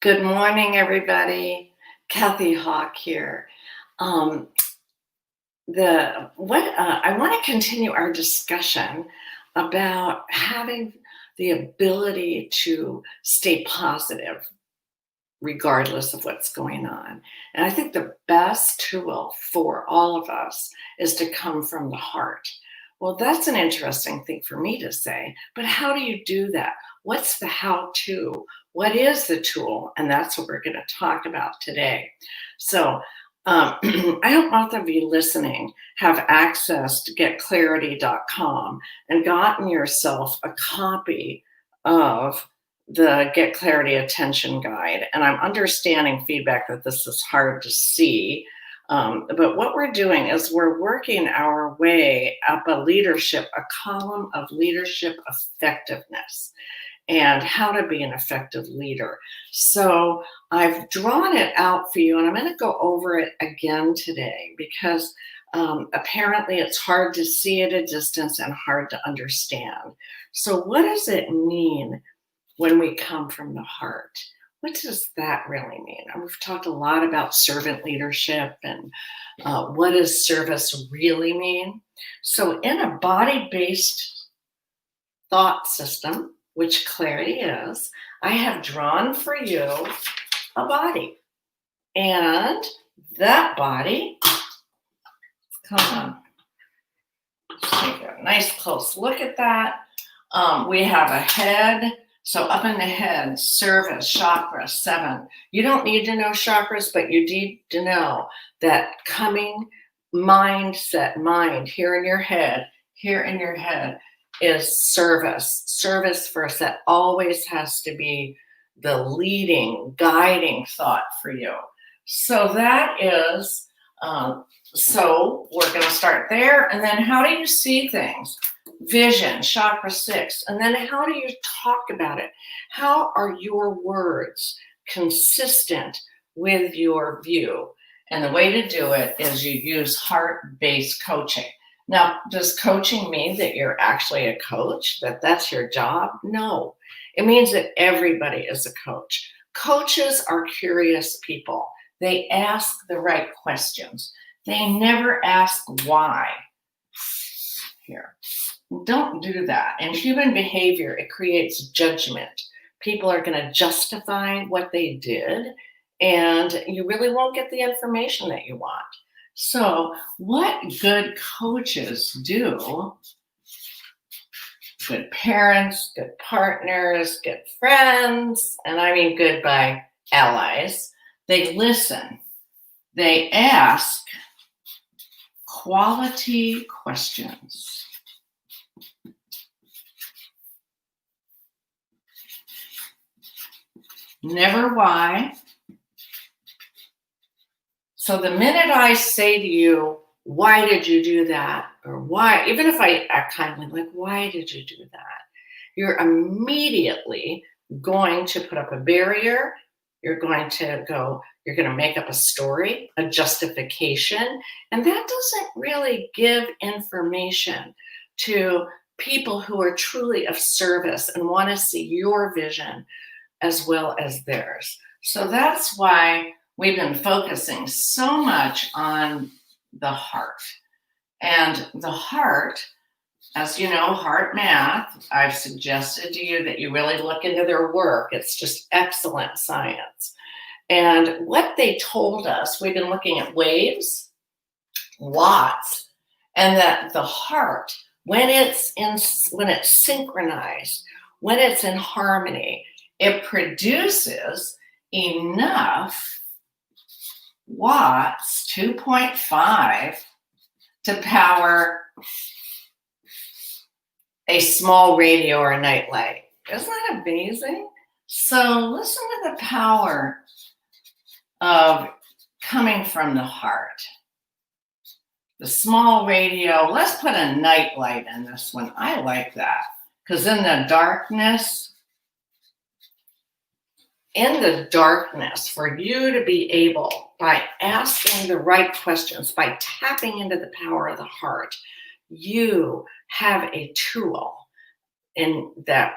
Good morning, everybody. Kathy Hawk here. Um, I want to continue our discussion about having the ability to stay positive regardless of what's going on. And I think the best tool for all of us is to come from the heart. Well, that's an interesting thing for me to say, but how do you do that? What's the how to? What is the tool? And that's what we're going to talk about today. So, I hope both of you listening have access to getclarity.com and gotten yourself a copy of the Get Clarity Attention Guide. And I'm understanding feedback that this is hard to see. But what we're doing is we're working our way up a column of leadership effectiveness and how to be an effective leader. So I've drawn it out for you, and I'm going to go over it again today because apparently it's hard to see at a distance and hard to understand. So what does it mean when we come from the heart? What does that really mean? And we've talked a lot about servant leadership and what does service really mean? So in a body-based thought system, which clarity is, I have drawn for you a body. And that body, come on, let's take a nice close look at that. We have a head. So up in the head, service, chakra, 7. You don't need to know chakras, but you need to know that coming mindset, mind here in your head, is service. Service first. That always has to be the leading, guiding thought for you. So that is, so we're going to start there. And then how do you see things? Vision, chakra 6. And then how do you talk about it? How are your words consistent with your view? And the way to do it is you use heart-based coaching. Now, does coaching mean that you're actually a coach, that that's your job? No, it means that everybody is a coach. Coaches are curious people. They ask the right questions. They never ask why. Here. Don't do that. In human behavior, it creates judgment. People are going to justify what they did, and you really won't get the information that you want. So what good coaches do, good parents, good partners, good friends, and I mean good by allies, they listen. They ask quality questions. Never why. So the minute I say to you, why did you do that? Or why, even if I act kindly, like, why did you do that? You're immediately going to put up a barrier. You're going to make up a story, a justification. And that doesn't really give information to people who are truly of service and want to see your vision as well as theirs. So that's why we've been focusing so much on the heart. And the heart, as you know, heart math, I've suggested to you that you really look into their work. It's just excellent science. And what they told us, we've been looking at waves, watts, and that the heart, when it's synchronized, when it's in harmony, it produces enough watts, 2.5, to power a small radio or a night light. Isn't that amazing? So listen to the power of coming from the heart. The small radio, let's put a night light in this one. I like that because in the darkness, for you to be able, by asking the right questions, by tapping into the power of the heart, you have a tool and that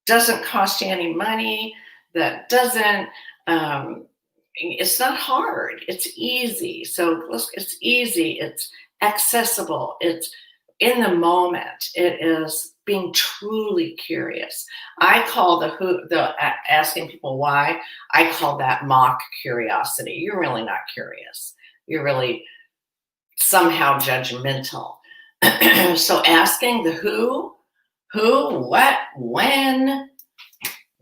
doesn't cost you any money, that doesn't Um, it's not hard. It's easy. So it's easy. It's accessible. It's in the moment. It is being truly curious. I call asking people why. I call that mock curiosity. You're really not curious. You're really somehow judgmental. So asking the who, what, when,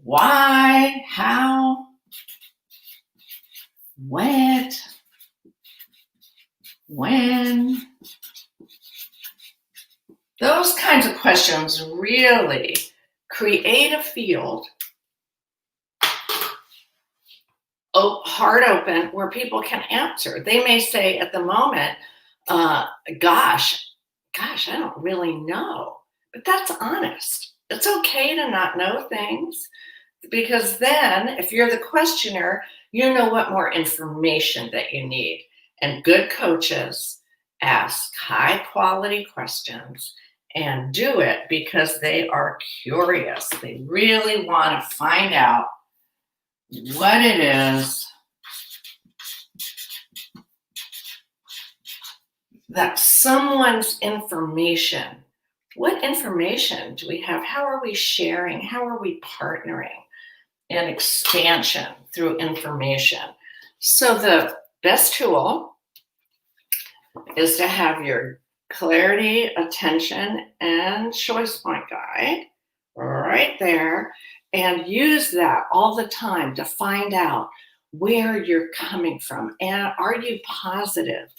why, how, what, when, those kinds of questions really create a field, heart open, where people can answer. They may say at the moment, uh, gosh, I don't really know. But that's honest. It's okay to not know things, because then if you're the questioner, you know what more information that you need. And good coaches ask high quality questions and do it because they are curious. They really want to find out what it is that someone's information, what information do we have? How are we sharing? How are we partnering in expansion through information? So the best tool is to have your clarity, attention, and choice point guide right there, and use that all the time to find out where you're coming from. And are you positive?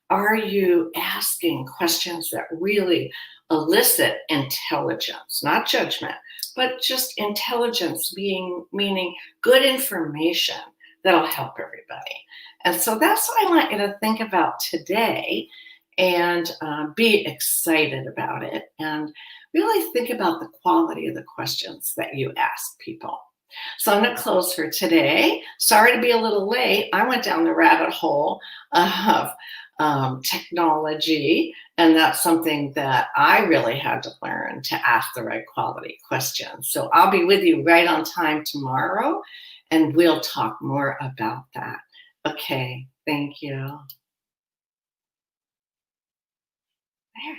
Are you asking questions that really elicit intelligence, not judgment, but just intelligence, meaning good information that'll help everybody? And so that's what I want you to think about today, and be excited about it, and really think about the quality of the questions that you ask people. So I'm going to close for today. Sorry to be a little late. I went down the rabbit hole of technology, and that's something that I really had to learn, to ask the right quality questions. So I'll be with you right on time tomorrow, and we'll talk more about that. Okay, thank you. There.